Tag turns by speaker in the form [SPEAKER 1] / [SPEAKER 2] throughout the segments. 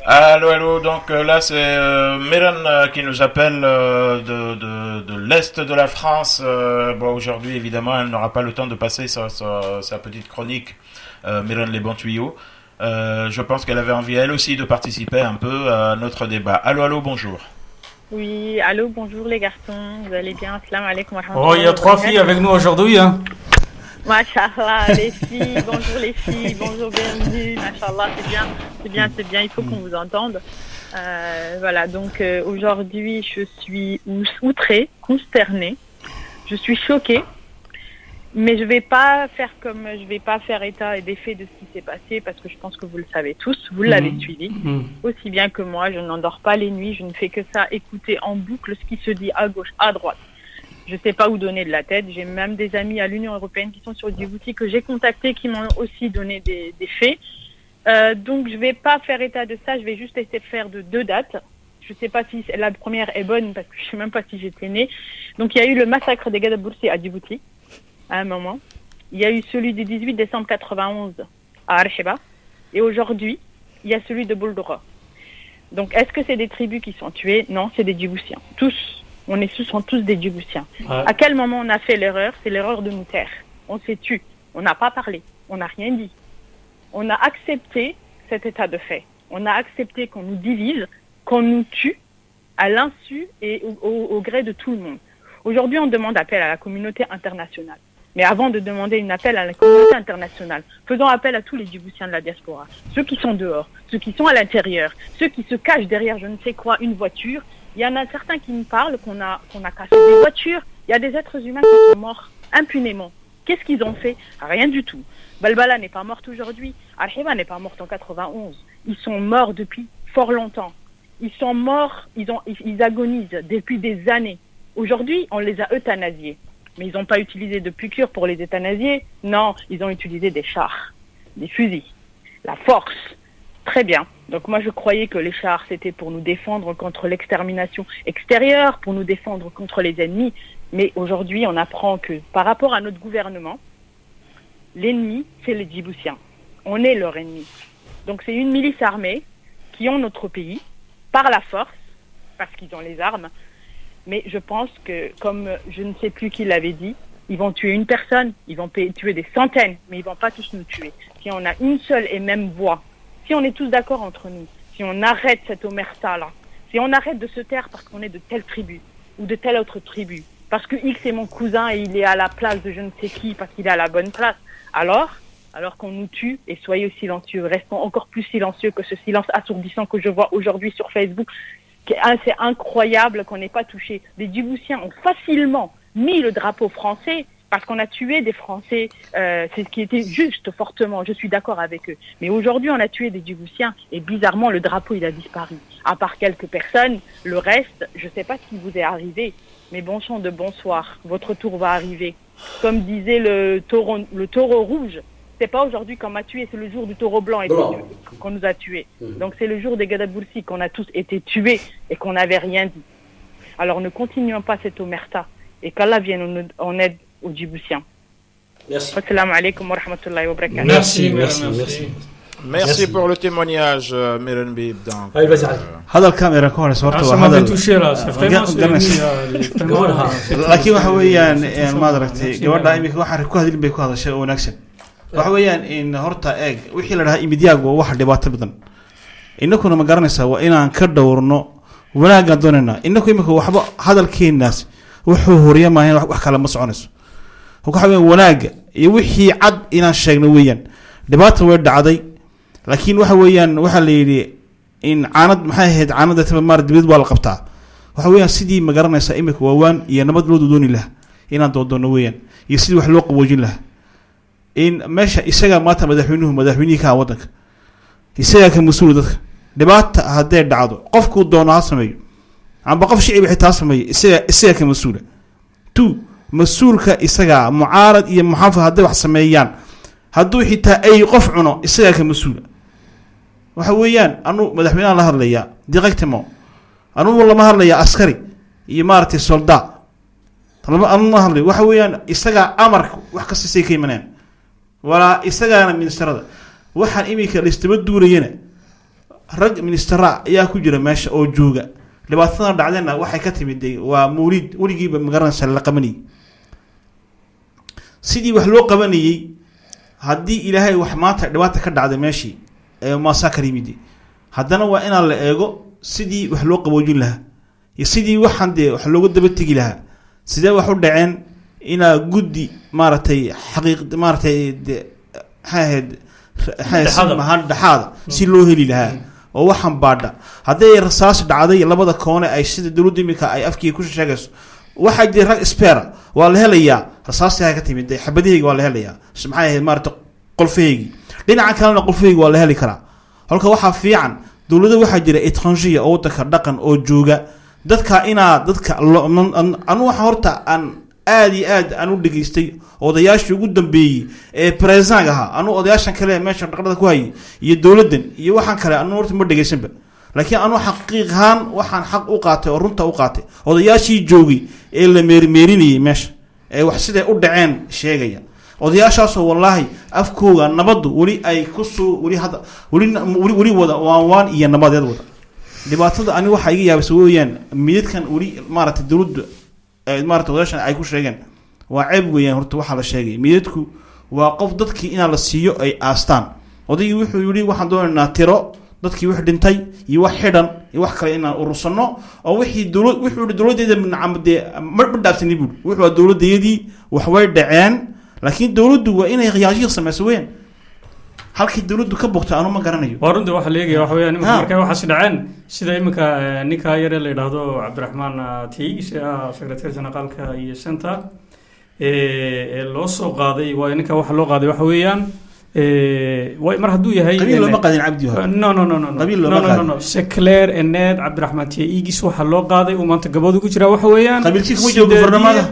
[SPEAKER 1] Allô, allô, donc là c'est Miran qui nous appelle de l'Est de la France. Bon, aujourd'hui évidemment elle n'aura pas le temps de passer sa petite chronique, Miran les bons tuyaux. Je pense qu'elle avait envie elle aussi de participer un peu à notre débat. Allô, allô, bonjour.
[SPEAKER 2] Oui, allô, bonjour les garçons, vous allez bien? Salam alaikum wa
[SPEAKER 3] Oh, il y
[SPEAKER 2] rahmatullahi
[SPEAKER 3] a
[SPEAKER 2] wa
[SPEAKER 3] trois filles
[SPEAKER 2] barakatuh.
[SPEAKER 3] avec nous aujourd'hui, hein.
[SPEAKER 2] Mashallah, les filles, bonjour, bienvenue, mashallah, c'est bien, il faut qu'on vous entende. Voilà, donc aujourd'hui je suis outrée, consternée, je suis choquée, mais je vais pas faire état et défait de ce qui s'est passé parce que je pense que vous le savez tous, vous l'avez suivi, aussi bien que moi, je n'endors pas les nuits, je ne fais que ça, écouter en boucle ce qui se dit à gauche, à droite. Je ne sais pas où donner de la tête. J'ai même des amis à l'Union européenne qui sont sur Djibouti que j'ai contactés qui m'ont aussi donné des faits. Donc je ne vais pas faire état de ça. Je vais juste essayer de faire de deux dates. Je ne sais pas si la première est bonne parce que je ne sais même pas si j'étais née. Donc il y a eu le massacre des Gadaboursi à Djibouti à un moment. Il y a eu celui du 18 décembre 91 à Archeba. Et aujourd'hui, il y a celui de Bouldora. Donc est-ce que c'est des tribus qui sont tuées? Non, c'est des Djiboutiens. Tous. Sont tous des Djiboutiens.
[SPEAKER 3] Ouais.
[SPEAKER 2] À quel moment on a fait l'erreur? C'est l'erreur de nous taire. On s'est tu. On n'a pas parlé. On n'a rien dit. On a accepté cet état de fait. On a accepté qu'on nous divise, qu'on nous tue à l'insu et au gré de tout le monde. Aujourd'hui, on demande appel à la communauté internationale. Mais avant de demander un appel à la communauté internationale, faisons appel à tous les Djiboutiens de la diaspora. Ceux qui sont dehors, ceux qui sont à l'intérieur, ceux qui se cachent derrière je ne sais quoi, une voiture. Il y en a certains qui me parlent qu'on a cassé des voitures. Il y a des êtres humains qui sont morts impunément. Qu'est-ce qu'ils ont fait? Rien du tout. Balbala n'est pas morte aujourd'hui. Arhiba n'est pas morte en 91. Ils sont morts depuis fort longtemps. Ils sont morts, ils agonisent depuis des années. Aujourd'hui, on les a euthanasiés. Mais ils n'ont pas utilisé de piqûres pour les euthanasier. Non, ils ont utilisé des chars, des fusils, la force. Très bien. Donc moi je croyais que les chars c'était pour nous défendre contre l'extermination extérieure, pour nous défendre contre les ennemis. Mais aujourd'hui on apprend que par rapport à notre gouvernement, l'ennemi c'est les Djiboutiens. On est leur ennemi. Donc c'est une milice armée qui ont notre pays par la force, parce qu'ils ont les armes. Mais je pense que, comme je ne sais plus qui l'avait dit, ils vont tuer une personne, ils vont tuer des centaines, mais ils vont pas tous nous tuer. Si on a une seule et même voix, si on est tous d'accord entre nous, si on arrête cette omerta-là, si on arrête de se taire parce qu'on est de telle tribu ou de telle autre tribu, parce que X est mon cousin et il est à la place de je ne sais qui, parce qu'il est à la bonne place, alors qu'on nous tue, et soyez silencieux, restons encore plus silencieux que ce silence assourdissant que je vois aujourd'hui sur Facebook. C'est incroyable qu'on n'ait pas touché. Les Djiboutiens ont facilement mis le drapeau français parce qu'on a tué des Français, c'est ce qui était juste fortement, je suis d'accord avec eux. Mais aujourd'hui, on a tué des Djiboutiens et bizarrement, le drapeau, il a disparu. À part quelques personnes, le reste, je ne sais pas ce qui vous est arrivé, mais bon sang de bonsoir, votre tour va arriver. Comme disait le taureau rouge, c'est pas aujourd'hui qu'on m'a tué, c'est le jour du taureau blanc qu'on nous a tués. Donc c'est le jour des Gadaboursi qu'on a tous été tués et qu'on n'avait rien dit. Alors ne continuons pas cette omerta et qu'Allah vienne en aide aux Djiboutiens.
[SPEAKER 4] Merci.
[SPEAKER 2] Assalamu alaikum wa rahmatullahi wa barakatuh.
[SPEAKER 1] Merci pour le témoignage, Miran Bib.
[SPEAKER 4] Allez, vas-y, allez.
[SPEAKER 5] هذا الكاميرا كون صورته
[SPEAKER 3] Ah, ça m'avait
[SPEAKER 5] وهذا
[SPEAKER 3] touché là, c'est vraiment
[SPEAKER 5] laakiin waxa weeyaan ma aragtay gabadha imika waxa ku hadlin bay ku hadashay oo wanaagsan waxa weeyaan in horta eeg wixii la dhahaa imidiyaagu waa wax dhibaato badan inakuna ma garanaysaa waa inaan ka dhowrno wanaaga doonayna inaku imika waxba hadalkeenaas wuxuu horiyamahay wax kale ma soconayso waxa weeyaan wanaaga iyo wixii cad inaan sheegno weeyaan dhibaato way dhacday laakiin waxa weeyaan waxa la yiri in aanad maxay ahayd aanada tamar dibad waa la qabtaa waxa weeyaan sidii ma garanaysaa imika waan iyo nabad loo dooni lahaa inaan doodono weeyaan iyo sidii wax loo qaboojin lahaa in meesha isaga maanta madaxweynihi ka wadanka isaga ka mas'uul dadka dhibaata hadee dhacdo qofku doono ha sameeyo amba qof shicib xitaa sameeyo isaga ka mas'uula mas'uulka isaga mucaarad iyo muxaafid hadii wax sameeyaan haduu xitaa ay qof cuno isaga ka mas'uula waxa weeyaan anu madaxweynaha la hadlaya directement anu lama hadlaya askari iyo maartay soldat anu ma hadlay waxa weeyaan isaga amarka wax ka siisay kaymanaan wala isagana ministerada waxaan imika listaba duurayna rag ministera ayaa ku jira meesha oo jooga dhibaatada dhacdayna waxay ka timid waa mawlid weligiiba magaranaysa la qabanayay sidii wax loo qabanayay haddii ilaahay wax maanta dhibaata ka dhacday meeshii ee maasakar yimid haddana waa inaan la eego sidii wax loo qaboojin lahaa iyo sidii waxaan dee wax looga daba tegi lahaa sidee wax u dhaceen inaa guddi maaragtay xaqiiq maaragtay maxay ahayd dhexaada si loo heli lahaa oo waxaan baadha hadday rasaas dhacday labada koone ay sida dowladda imika ay afkii ku sheegayso waxaa jira rag spera waa la helayaa rasaastii ka timid xabadahayga waa la helayaa maxay ahayd maaragtay qolfahaygi dhinaca kalena qolfahaygi waa la heli karaa halka waxaa fiican dowladda waxaa jira etrangiya oo wadanka dhaqan oo jooga dadka inaa dadka anu waxa horta aan aad iyo aad aan u dhageystay odayaashii ugu dambeeyey ee president ahaa anu odayaashan kale meesha dhaqdhaqada ku hayay iyo dowladdan iyo waxaan kale anu horta ma dhageysanba laakiin anu xaqiiq ahaan waxaan xaq u qaatay oo runta u qaatay odayaashii joogay ee la meermeerinayay meesha ee wax siday u dhaceen sheegaya odayaashaasoo wallaahi afkooga nabaddu weli ay kusoo weli wada waan iyo nabadeed wada dhibaatada ani waxaa iga yaabisa weeyaan midadkan weli maaragtay dowladda maaragtay odayaashan ay ku sheegeen waa ceeb weeyaan horta waxaa la sheegay midadku waa qof dadkii inaa la siiyo ay aastaan odaygii wuxuu yidhi waxaan doonaynaa tiro dadkii wax dhintay iyo wax xidhan iyo wax kale inaan urursano oo wixii dowlad wuxuu yidhi dowladdeeda dee ma dhaafsani buuri wuxuu waa dowladdeedii wax way dhaceen laakiin dowladdu waa inay khiyaashiya samayso weeyaan halkii dowladdu ka bogta anu ma garanayo
[SPEAKER 3] waa runtii waxa la eegaya waxa weeyaan iminka markay waxaasi dhaceen sida iminka ninka yare la yidhaahdo cabdiraxmaan tiis secretary generaalka iyo center ee loo soo qaaday waa ninka waxa loo qaaday waxa weeyaan way mar hadduu yahay
[SPEAKER 5] qabiil looma qaadin cabdi
[SPEAKER 3] qabiil looma qaadin secler ened cabdiraxmaan tiis waxa loo qaaday uu maanta gabadhu ku jira waxa weeyaan
[SPEAKER 5] qabiilkii kuma jiro gofernamada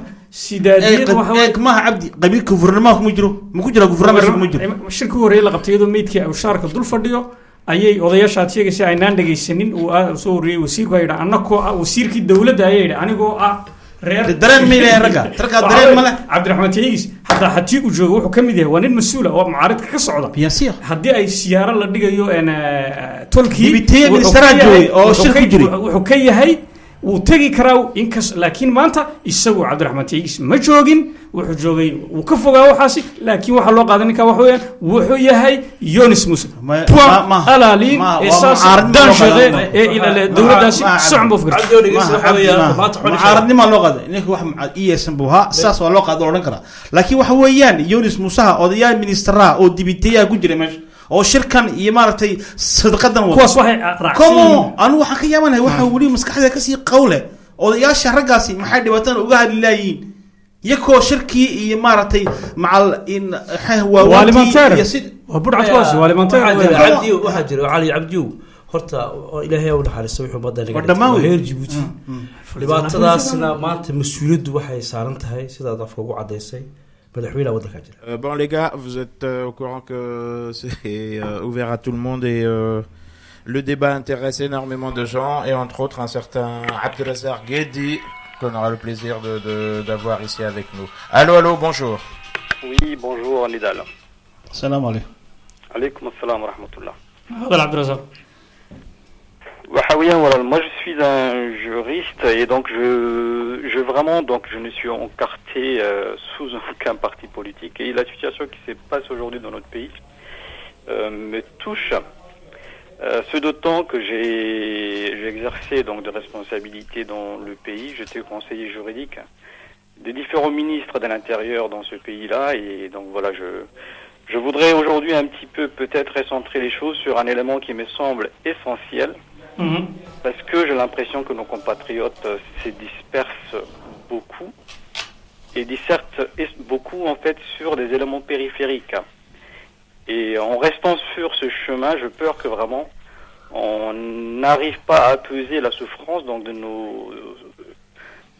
[SPEAKER 3] sidaadiyad waxa weeye
[SPEAKER 5] maaha cabdi qabiilka gofernamada kuma jiro ma ku jira gofernamada kuma jiro
[SPEAKER 3] shirka horeeyay la qabtay iyadoo meydkii awshaarka dul fadhiyo ayay odayaashaad sheegaysa aynaan dhageysanin uu soo wariyay wasiirku ay yidhaa annakoo ah wasiirkii dowladda ayay yidhi anigoo ah reer
[SPEAKER 5] dareen meelay ragga tarka dareen male
[SPEAKER 3] cabdiraxmaan tiis hataa haddii uu joogo wuxuu ka mid yahay waa nin mas-uula oo mucaaridka ka socda haddii ay siyaaro la dhigayo tolkii wuxuu ka yahay wuu tegi karaa inkas laakiin maanta isagu cabdiraxmaan tiis ma joogin wuxuu joogay wuu ka fogaa waxaasi laakiin waxaa loo qaaday ninka waxa weeyaan wuxuu yahay yonis muse alaaliin esaas danshade ee ila dowladdaasi socon buu
[SPEAKER 5] mucaaradnima loo qaaday ninka wax iyesan buu ahaa saas waa loo qaaday odhan karaa laakiin waxa weeyaan yonis musaha odayaal ministeraha oo dibiteeyaa ku jira meesha oo shirkan iyo maaragtay sadaqadan
[SPEAKER 3] kuwaas waxay
[SPEAKER 5] raacsan anu waxaan ka yaabanahay waxa weli maskaxda kasii qawle odayaasha raggaasi maxay dhibaatada uga hadli laayihiin yakoo shirkii iyo maaragtay macal in
[SPEAKER 3] waalimanteer waa budcad kuwaas waalimanteer
[SPEAKER 4] waxaa jira cali cabdiyow horta ilaahay u naxariisto wuxuu badan heer Djibouti dhibaatadaasna maanta mas'uuliyaddu waxay saaran tahay sidaad afka ugu cadeysay.
[SPEAKER 1] Bon les gars, vous êtes au courant que c'est ouvert à tout le monde et le débat intéresse énormément de gens et entre autres un certain Abdelazar Guedi qu'on aura le plaisir d'avoir ici avec nous. Allô, bonjour.
[SPEAKER 6] Oui, bonjour Nidal.
[SPEAKER 5] Salam alaikum.
[SPEAKER 6] Alaikum assalam wa rahmatullah.
[SPEAKER 3] Abdelazar.
[SPEAKER 6] Moi je suis un juriste et donc je vraiment donc je ne suis encarté sous aucun parti politique et la situation qui se passe aujourd'hui dans notre pays me touche. Ce d'autant que j'ai exercé donc des responsabilités dans le pays, j'étais conseiller juridique des différents ministres de l'Intérieur dans ce pays-là et donc voilà je voudrais aujourd'hui un petit peu peut-être recentrer les choses sur un élément qui me semble essentiel. Parce que j'ai l'impression que nos compatriotes se dispersent beaucoup et dissertent beaucoup en fait sur des éléments périphériques. Et en restant sur ce chemin, je peur que vraiment on n'arrive pas à apaiser la souffrance donc de nos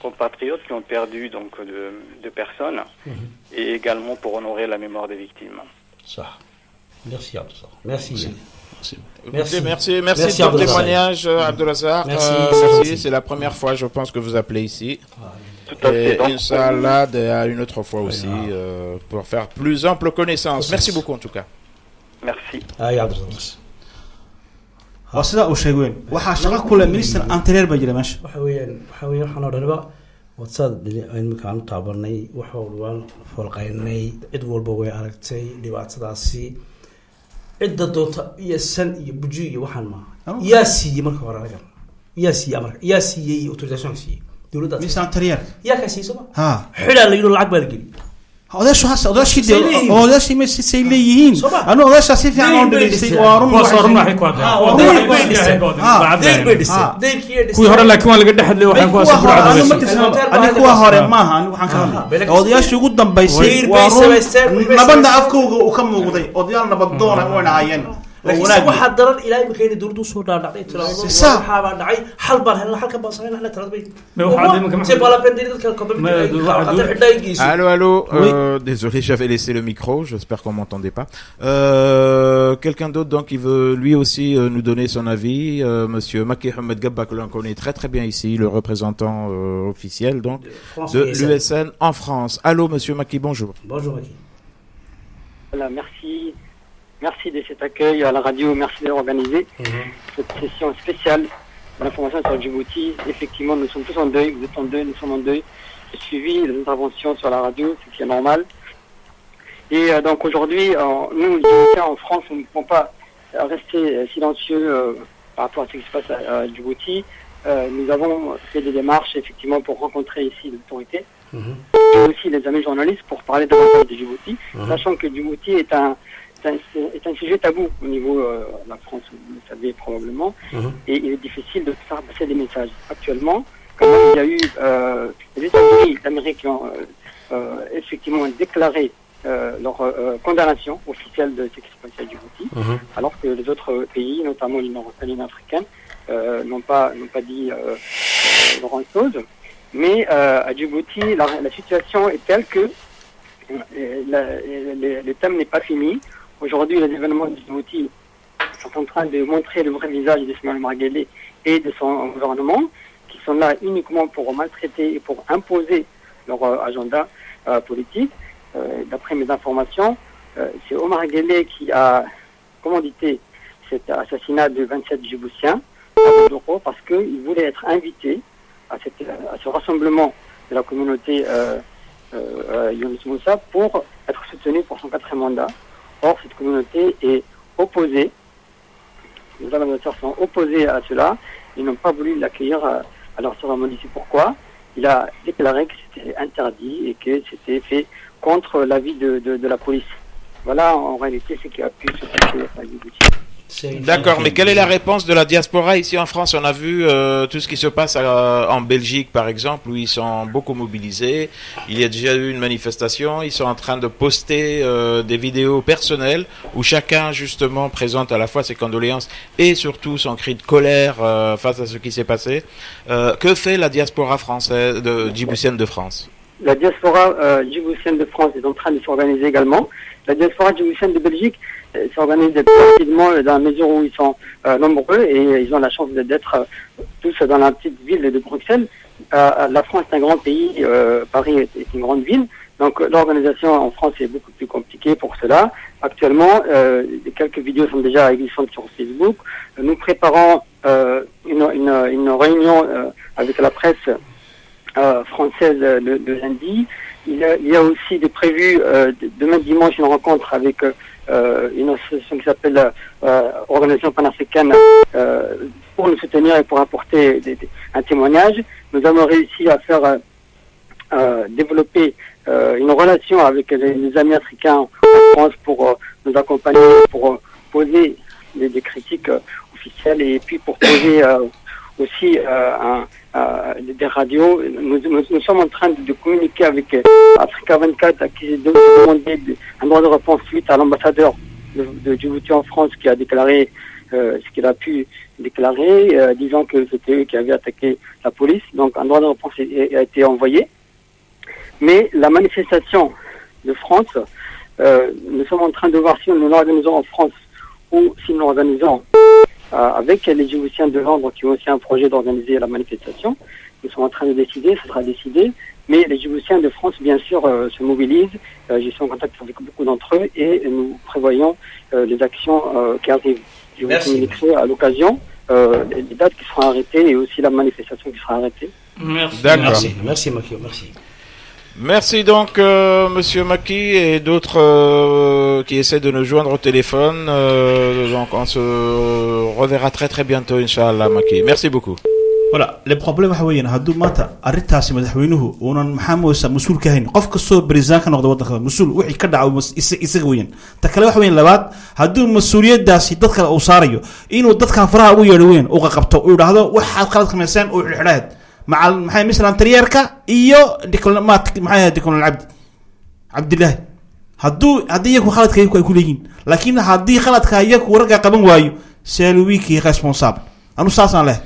[SPEAKER 6] compatriotes qui ont perdu donc de personnes et également pour honorer la mémoire des victimes.
[SPEAKER 4] Ça. Merci à tous. Merci.
[SPEAKER 1] Merci de votre témoignage, Abdelazar. Merci. C'est la première fois, je pense, que vous appelez ici.
[SPEAKER 6] Tout à fait.
[SPEAKER 1] Inch'Allah, une autre fois aussi, pour faire plus ample connaissance. Merci beaucoup, en tout cas.
[SPEAKER 6] Merci.
[SPEAKER 5] waa sidaa uu sheegay weyn waxaa shaqo ku leh minister anterior baa jira meesha
[SPEAKER 4] waxa weeyaan waxaan oo dhanba wadsad imika aan u taabanay waxa walbaan falqaynay cid walba way aragtay dhibaatadaasi cidda doonta iyo san iyo buji iyo waxaan ma yaa siiyey marka hore anaga yaa siiyey autorisation siiyey dowladda
[SPEAKER 5] minister anterior
[SPEAKER 4] yaa ka siiyey soo
[SPEAKER 5] ha
[SPEAKER 4] xilaa la yidhi lacag baa la geliyay
[SPEAKER 5] odaashii ma say leeyihiin anu odaashaa si fiican oo dhageystay waa run
[SPEAKER 3] kuwii hore laakiin waa laga dhexadlay waxaan kuwaas
[SPEAKER 5] ani kuwa hore maaha ani waxaan ka hadlay odayaashii ugu dambaysay waa run nabadda afkooga uu ka muuqday odayaal nabadoona u dhacayeen
[SPEAKER 4] waxa daran ilaahay makeen dawladdu soo dhaadhacay talaabo waxa baa dhacay hal baan helna halka baan sameeyna talaabo c'est pas la peine de
[SPEAKER 1] Allô, désolé, j'avais laissé le micro, j'espère qu'on m'entendait pas. Quelqu'un d'autre donc qui veut lui aussi nous donner son avis, monsieur Maki Ahmed Gabba que l'on connaît très très bien ici, le représentant officiel donc de l'USN en France. Allô monsieur Maki, bonjour.
[SPEAKER 4] Bonjour Maki.
[SPEAKER 7] Voilà, merci de cet accueil à la radio, merci d'avoir organisé cette session spéciale de l'information sur Djibouti. Effectivement, nous sommes tous en deuil, vous êtes en deuil, nous sommes en deuil. J'ai suivi les interventions sur la radio, ce qui est normal. Et donc aujourd'hui, nous, les Djiboutiens en France, nous ne pouvons pas rester silencieux par rapport à ce qui se passe à Djibouti. Nous avons fait des démarches, effectivement, pour rencontrer ici les autorités, et aussi les amis journalistes, pour parler davantage de Djibouti, sachant que Djibouti est un sujet tabou au niveau de la France, vous le savez probablement, et il est difficile de faire passer des messages. Actuellement, comme il y a eu les États-Unis d'Amérique qui ont effectivement déclaré leur condamnation officielle de ce qui se passe à Djibouti, alors que les autres pays, notamment l'Union africaine, n'ont pas dit grand-chose. Mais à Djibouti, la situation est telle que le thème n'est pas fini. Aujourd'hui, les événements de Djibouti sont en train de montrer le vrai visage d'Ismaël Marguelé et de son gouvernement, qui sont là uniquement pour maltraiter et pour imposer leur agenda politique. D'après mes informations, c'est Omar Guelleh qui a commandité cet assassinat de 27 Djiboutiens à Bodoro parce qu'il voulait être invité à ce rassemblement de la communauté Younous Moussa pour être soutenu pour son 4e mandat. Or, cette communauté est opposée, les organisateurs sont opposés à cela, ils n'ont pas voulu l'accueillir à leur cérémonie. C'est pourquoi il a déclaré que c'était interdit et que c'était fait contre l'avis de la police. Voilà en réalité ce qui a pu se passer à Djibouti.
[SPEAKER 1] D'accord, mais quelle est la réponse de la diaspora ici en France? On a vu tout ce qui se passe en Belgique par exemple, où ils sont beaucoup mobilisés. Il y a déjà eu une manifestation, ils sont en train de poster des vidéos personnelles où chacun justement présente à la fois ses condoléances et surtout son cri de colère face à ce qui s'est passé. Que fait la diaspora française, djiboutienne de France?
[SPEAKER 7] La diaspora djiboutienne de France est en train de s'organiser également. La diaspora djiboutienne de Belgique s'organise rapidement dans la mesure où ils sont nombreux et ils ont la chance d'être tous dans la petite ville de Bruxelles. La France est un grand pays, Paris est une grande ville, donc l'organisation en France est beaucoup plus compliquée pour cela. Actuellement, quelques vidéos sont déjà existantes sur Facebook. Nous préparons une réunion avec la presse française le lundi. Il y a aussi prévu demain dimanche une rencontre avec une association qui s'appelle Organisation panafricaine pour nous soutenir et pour apporter un témoignage. Nous avons réussi à faire développer une relation avec les amis africains en France pour nous accompagner, pour poser des critiques officielles et puis pour poser aussi des radios. Nous sommes en train de communiquer avec Africa 24 à qui j'ai demandé un droit de réponse suite à l'ambassadeur de Djibouti en France qui a déclaré ce qu'il a pu déclarer, disant que c'était eux qui avaient attaqué la police. Donc un droit de réponse a été envoyé. Mais la manifestation de France, nous sommes en train de voir si nous l'organisons en France ou si nous l'organisons avec les Djiboutiens de Londres qui ont aussi un projet d'organiser la manifestation. Nous sommes en train de décider, ce sera décidé. Mais les Djiboutiens de France, bien sûr, se mobilisent. Je suis en contact avec beaucoup d'entre eux et nous prévoyons les actions qui arrivent. Je vous
[SPEAKER 4] Merci.
[SPEAKER 7] communiquerai à l'occasion les dates qui seront arrêtées et aussi la manifestation qui sera arrêtée.
[SPEAKER 3] Merci.
[SPEAKER 1] D'accord.
[SPEAKER 4] Merci Makio, merci.
[SPEAKER 1] Merci donc, Monsieur Maki et d'autres qui essaient de nous joindre au téléphone. Donc on se reverra très très bientôt, Inch'Allah, Maki. Merci beaucoup.
[SPEAKER 5] wala le problem waxa weeyaan hadduu maanta arrintaasi madaxweynuhu uunan maxaa mooysa mas-uul ka hayn qof kastoo bariisaan ka noqda waddanka mas-uul wixii ka dhaca isaga weeyaan ta kale waxa weeyaan labaad hadduu mas-uuliyaddaasi dad kale uu saarayo inuu dadkan faraha ugu yeedho weyn uu qaqabto uu yidhaahdo waxaad qalad samaysaan uu xidhxidhaad macal maxay mislan taryeerka iyo diklomaat maxay diklomaat cabdi cabdilaahi haddii iyagu khaladka iyagu ay ku leeyihiin laakiin haddii khaladka iyagu wararka qaban waayo c'est lui qui est responsable anu saasaan leh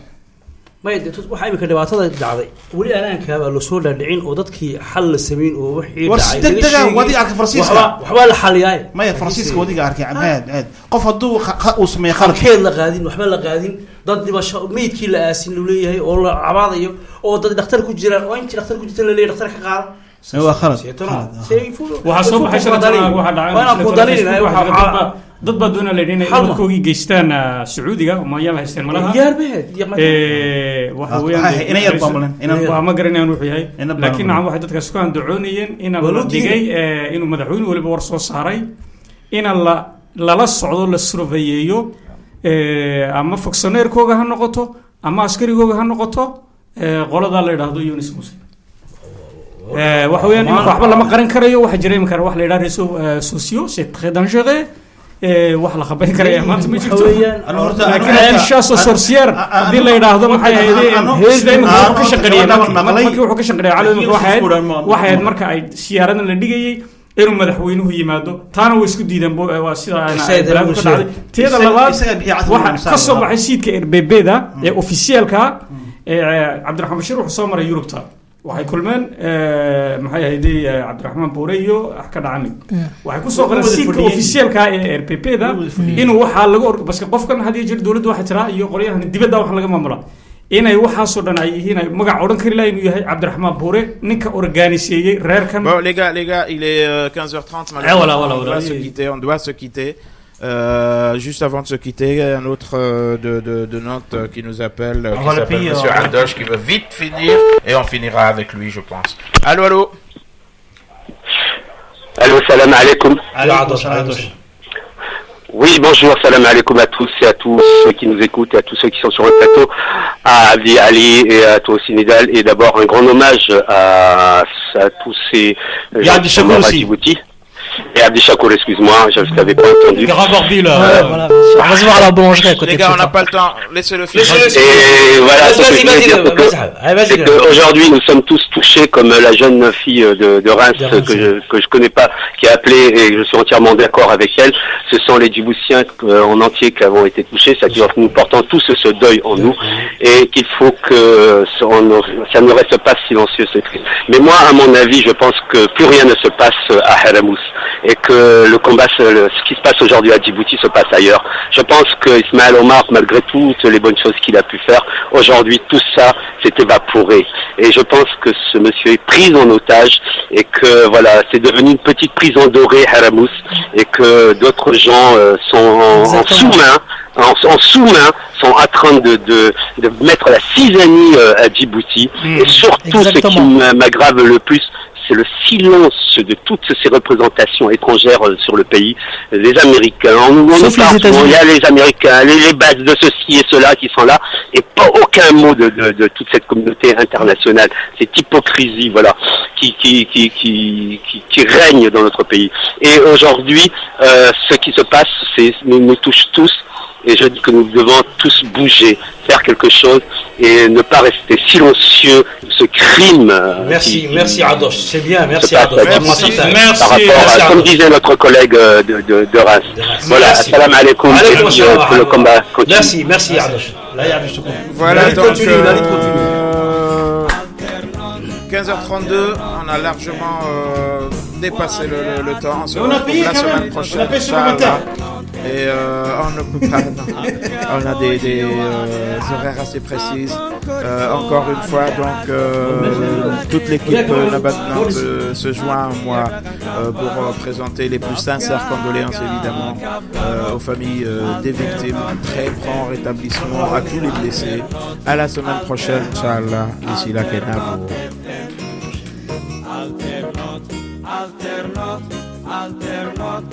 [SPEAKER 4] maya de waxaa imika dhibaatada dhacday weli anaankaaba lasoo dhaadhicin oo dadkii xal la samayn oo wixii
[SPEAKER 5] degdega wadi arka faransiiska
[SPEAKER 4] waxbaa la xaliyaaye
[SPEAKER 5] maya faransiiska wadiga arkay aad qof hadduu uu sameeyo khalad
[SPEAKER 4] keed la qaadin waxba la qaadin dad dhibasho meydkii la aasin lu leeyahay oo la cabaadayo oo dad dhakhtar ku jiraan oo intii dhakhtar ku jirta la leeyahay dhakhtar ka qaada
[SPEAKER 5] waa khalad
[SPEAKER 3] waxaa soo baxay shalay dad baa doonaa la inay dadkoogii geystaan sacuudiga oo maayaba haysteen malaha waxa weeyaan ma garanayaan wuxuu yahay laakiin nacam waxay dadkaas ku andacoonayeen inaan la dhigay inuu madaxweyne waliba war soo saaray inaan lala socdo la surveyeeyo ama fogsaneerkooga ha noqoto ama askarigooga ha noqoto qoladaa la yidhaahdo Yunus Musa waxa weeyaan imanka waxba lama qaran karayo waxa jira imanka wax la yidhaahdo réseaux sociaux c'est très dangereux wax la qaban karaya maanta ma jirto laakiin ay shaaso sorcier hadii la yiraahdo maxay ahaydeen heesday markuu ka shaqeeyay markii wuxuu ka shaqeeyay calaamada waxay marka ay siyaaradan la dhigayay inuu madaxweynuhu yimaado taana way isku diideen waa sida ay balaad ka dhacday teeda labaad waxa ka soo baxay siidka RBB-da ee officialka Cabdiraxmaan Bashir wuxuu soo maray Yurubta waxay kulmeen maxay ahaydey Cabdiraxmaan Buure iyo ka dhacani waxay ku soo qoreen siidka officialka ee RPP-da inuu waxa laga baska qofkan hadii jir dawladdu waxa tira iyo qoryahan dibadda wax laga maamula inay waxa soo dhan ay yihiin ay magac oran kari lahayn inuu yahay Cabdiraxmaan Buure ninka organiseeyay reerkan
[SPEAKER 1] bon les gars il est 15h30 on doit se quitter juste avant de se quitter, un autre de Nantes qui nous appelle, qui s'appelle Monsieur Aldoche, qui veut vite finir, et on finira avec lui, je pense. Allô, allô.
[SPEAKER 8] Allô, salam alaikum. Oui, bonjour, salam alaikum à tous et à tous ceux qui nous écoutent et à tous ceux qui sont sur le plateau, à Abdi Ali et à toi aussi Nidal, et d'abord un grand hommage à tous ces gens qui sont morts à Djibouti. Et Abdi Chakour, excuse-moi, je ne t'avais pas entendu.
[SPEAKER 3] Voilà.
[SPEAKER 9] On va se voir à la boulangerie à côté.
[SPEAKER 1] Les gars, on n'a pas le temps. Laissez-le finir.
[SPEAKER 8] Et voilà, ce que je voulais dire, c'est qu'aujourd'hui, nous sommes tous touchés, comme la jeune fille de Reims que je connais pas, qui a appelé, et je suis entièrement d'accord avec elle. Ce sont les Djiboutiens en entier qui avons été touchés. Ça, nous portons tous ce deuil en nous, et qu'il faut que ça ne reste pas silencieux, ce cri. Mais moi, à mon avis, je pense que plus rien ne se passe à Haramous, et que le combat, ce qui se passe aujourd'hui à Djibouti se passe ailleurs. Je pense que Ismaël Omar, malgré toutes les bonnes choses qu'il a pu faire, aujourd'hui tout ça s'est évaporé. Et je pense que ce monsieur est pris en otage, et que voilà, c'est devenu une petite prison dorée, Haramous, et que d'autres gens sont en sous-main. En sous-main, sont en train de mettre la cisanie à Djibouti. Et surtout, ce qui m'aggrave le plus, c'est le silence de toutes ces représentations étrangères sur le pays. Les Américains, on parle, il y a les Américains, les bases de ceci et cela qui sont là, et pas aucun mot de toute cette communauté internationale. Cette hypocrisie, voilà, qui règne dans notre pays. Et aujourd'hui, ce qui se passe, nous touche tous. Et je dis que nous devons tous bouger, faire quelque chose et ne pas rester silencieux de ce crime.
[SPEAKER 4] Merci Adosh, c'est bien, merci Adosh.
[SPEAKER 8] Par rapport à, comme disait notre collègue de Reims. Voilà, assalamu alaikum, et puis que le combat continue.
[SPEAKER 4] Merci Adosh.
[SPEAKER 1] Voilà, donc 15h32, on a largement dépassé le temps. On se retrouve la semaine prochaine.
[SPEAKER 10] Et on ne peut pas. Non. On a des horaires assez précises. Encore une fois, donc toute l'équipe maintenant se joint à moi pour présenter les plus sincères condoléances évidemment aux familles des victimes. Très prompt rétablissement à tous les blessés. À la semaine prochaine, Inch'Allah. D'ici là, Kenavo. Alternote.